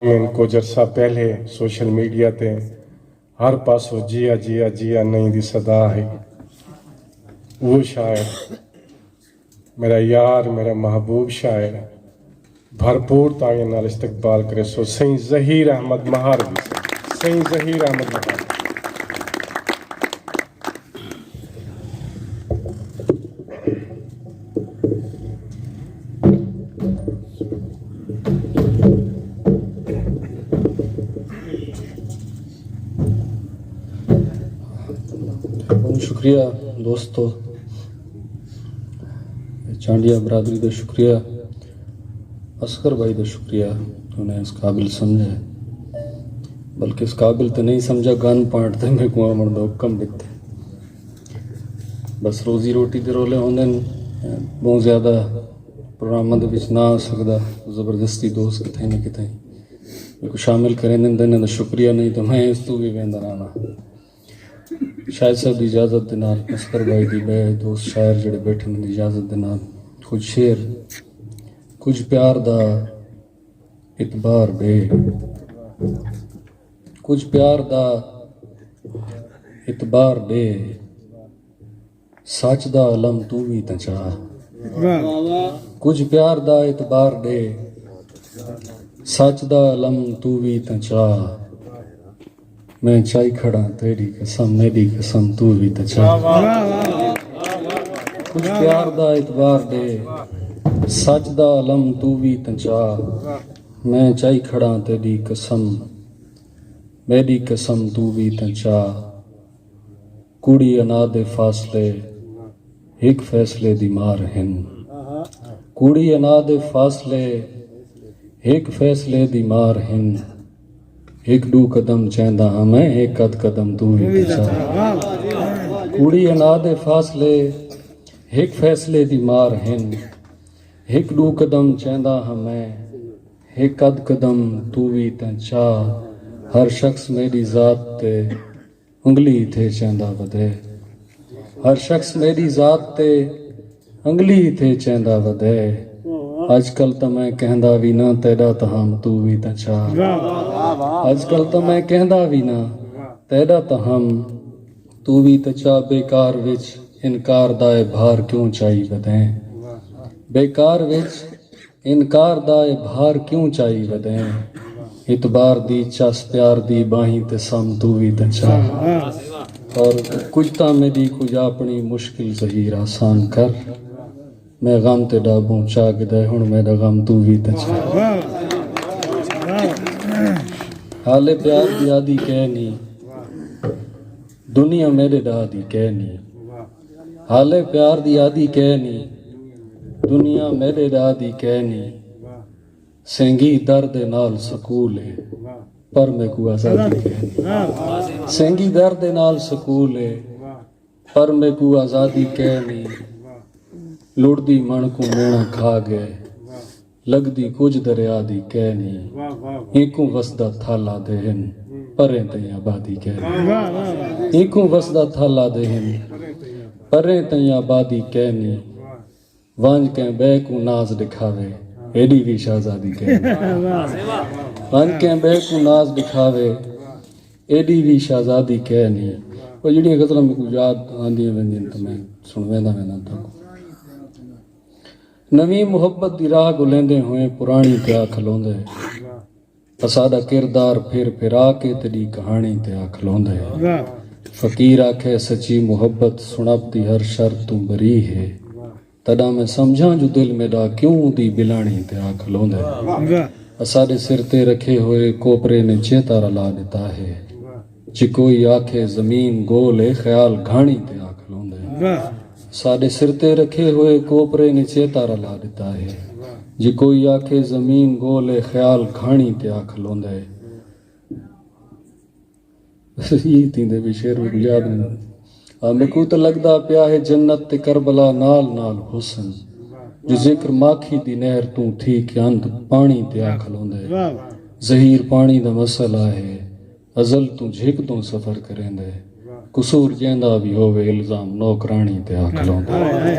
कुछ अरसा पहले सोशल मीडिया ते हर पासों जिया जिया जिया नहीं दी सदा है। वो शायर मेरा यार मेरा महबूब शायर भरपूर तागे नाल इस्तकबाल करे सो सही ज़हीर अहमद महार भी सही ज़हीर अहमद महार। बहुत शुक्रिया दोस्तों, चांडिया बरादरी का शुक्रिया, असगर भाई का शुक्रिया उन्हें इस काबिल समझे, बल्कि इस काबिल तो नहीं समझा गान पाटते मैं कुआं मर्द हुक्म दिते। बस रोजी रोटी के रोले होंगे बहुत ज़्यादा प्रोग्राम ना आ सकता, ज़बरदस्ती दोस्त कितें न कितें मेरे को शामिल करें इन्होंने शुक्रिया, नहीं तो मैं इस तू भी वेंदा रहना। शायद साहब की इजाज़त के नाल असगर भाई की बे दोस्त शायर जड़े बैठे की इजाज़त के नाल कुछ शेर, कुछ प्यार दा इतबार बे, कुछ प्यार दा इतबार दे, सच दा अलम तू भी तो चाह। कुछ प्यार दा इतबार दे, सच दा अलम तू भी तो चाह। मैं चाई खड़ा तेरी कसम मेरी कसम तू भी तो चाह। कुछ प्यार दा इतबार दे, सच दा अलम तू भी तो चाह। मैं चाई खड़ा तेरी कसम मेरी कसम तू भी तो चाह। कुड़ी अना दे फासले एक फैसले दी मार हिन, कुड़ी अना दे फासले एक फैसले दी मार हिन। एक दू कदम चेंदा हाँ मैं एक अद कदम तू भी तो चाह। कुड़ी अना दे फासले एक फैसले दी मार हिन, एक दू कदम चेंदा हाँ मैं एक अद कदम तू भी तो चाह। हर शख्स मेरी जात ते उंगली थे चेंदा वधे, हर शख्स मेरी जात ते उंगली थे चेंदा वधे। अजकल तो मैं कहंदा भी ना तेरा तो हम तू भी तो चाह। अजकल तो मैं कहंदा भी ना तेरा तो हम तू भी तो चाह। बेकार विच इनकार दाए भार क्यों चाही वधें, बेकार विच इनकार दाए भार क्यों चाही वधें। इतबार दी चस प्यार दी बाहीं ते सम तू भी तो चाह। और कुछ ता मेरी कुछ अपनी मुश्किल ज़हीर आसान कर। मैं गम ते डाबूं चाह गदे हुण मेरा गम तू भी तो चाह। हाले प्यार दी आदि कहनी दुनिया मेरे दादी कहनी, हाले प्यार दी आदि कहनी दुनिया मेरे दादी कहनी। सेंगी दर्द नाल सकूल है पर मैं को आजादी कहनी, सेंगी दर्द नाल सकूल है पर मैं को आजादी कहनी। लुड़दी मन को मेणा खा गए लगदी कुछ दरिया दी कहनी। एकू वसदा थाला देहन परें तई आबादी कहनी, एकू वसदा थाला देहन परें तई आबादी कहनी। वांझ के बे को नाज दिखावे एडी भी शहजादी कहनी, वांझ के बे को नाज दिखावे एडी भी शहजादी कहनी। वो जड़ी गज़लां मेरे को याद आंदियां वेंदियां तो मैं सुणवेंदा वेंदा तो नवी मुहब्बत दी राह गुलेंदे हुए पुरानी ते आ खलोंदे। साडा किरदार फिर फिरा के तेरी कहानी ते आ खलोंदे। फकीर आखे सच्ची मुहब्बत सुणपदी हर शर्त तू बरी है। तदा मैं समझा जो दिल मेरा क्यों दी बिलानी ते आ खलोंदे। साडे सिर ते रखे हुए कोपरे ने चेता रला दिता है। जे कोई आखे जमीन गोल है ख्याल घानी ते आ खलोंदे। साडे सिर ते रखे हुए कोपरे ने चेता रला दिता है। जे कोई आखे जमीन गोल है ख्याल घानी ते आ खलोंदा है। ये तींदे भी शेर भी याद नहीं। मेरे को तो लगदा पिया है जन्नत ते करबला नाल नाल हुसन। जो जिक्र माखी दी नहर तू थी कि अंत पानी ते आ खलोंदा है। ज़हीर पानी दा मसला है अजल तू झिक तू सफर करेंदा है। कसूर जेंदा भी होवे इल्जाम नौकरानी ते आ खलोंदा है।